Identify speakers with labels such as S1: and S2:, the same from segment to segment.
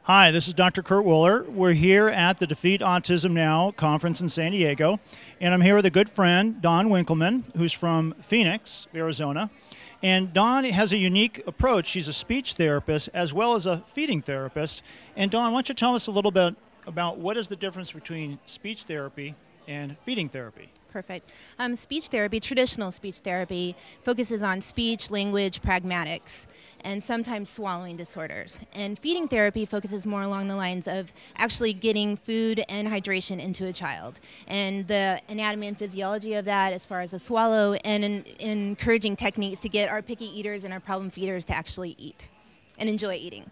S1: Hi, this is Dr. Kurt Wooler. We're here at the Defeat Autism Now conference in San Diego, and I'm here with a good friend, Don Winkelmann, who's from Phoenix, Arizona. And Dawn has a unique approach. She's a speech therapist as well as a feeding therapist. And Dawn, why don't you tell us a little bit about what is the difference between speech therapy and feeding therapy?
S2: Perfect. Speech therapy, traditional speech therapy, focuses on speech, language, pragmatics, and sometimes swallowing disorders. And feeding therapy focuses more along the lines of actually getting food and hydration into a child, and the anatomy and physiology of that as far as a swallow, and encouraging techniques to get our picky eaters and our problem feeders to actually eat and enjoy eating.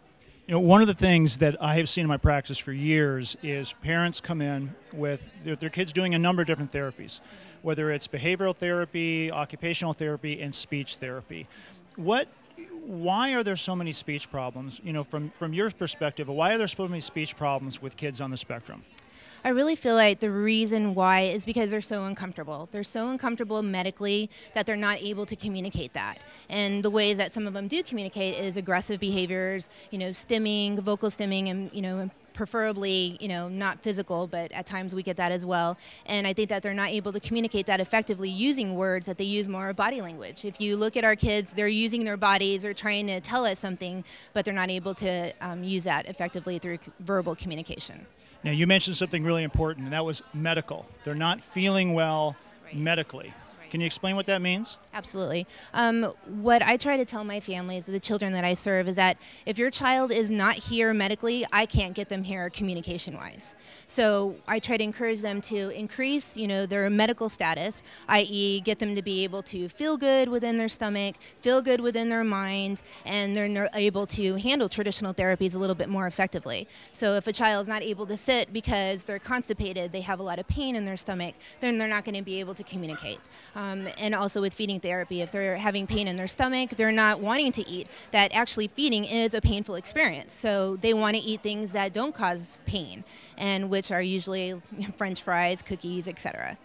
S1: You know, one of the things that I have seen in my practice for years is parents come in with their kids doing a number of different therapies, whether it's behavioral therapy, occupational therapy, and speech therapy. Why are there so many speech problems? You know, from your perspective, why are there so many speech problems with kids on the spectrum?
S2: I really feel like the reason why is because they're so uncomfortable. They're so uncomfortable medically that they're not able to communicate that. And the ways that some of them do communicate is aggressive behaviors, stimming, vocal stimming, and, preferably, not physical, but at times we get that as well. And I think that they're not able to communicate that effectively using words, that they use more body language. If you look at our kids, they're using their bodies, they're trying to tell us something, but they're not able to use that effectively through verbal communication.
S1: Now, you mentioned something really important, and that was medical. They're not feeling well medically. Can you explain what that means?
S2: Absolutely. What I try to tell my families, the children that I serve, is that if your child is not here medically, I can't get them here communication-wise. So I try to encourage them to increase, their medical status, i.e. get them to be able to feel good within their stomach, feel good within their mind, and they're able to handle traditional therapies a little bit more effectively. So if a child's not able to sit because they're constipated, they have a lot of pain in their stomach, then they're not going to be able to communicate. And also with feeding therapy, if they're having pain in their stomach, they're not wanting to eat. That actually feeding is a painful experience. So they want to eat things that don't cause pain, and which are usually French fries, cookies, etc.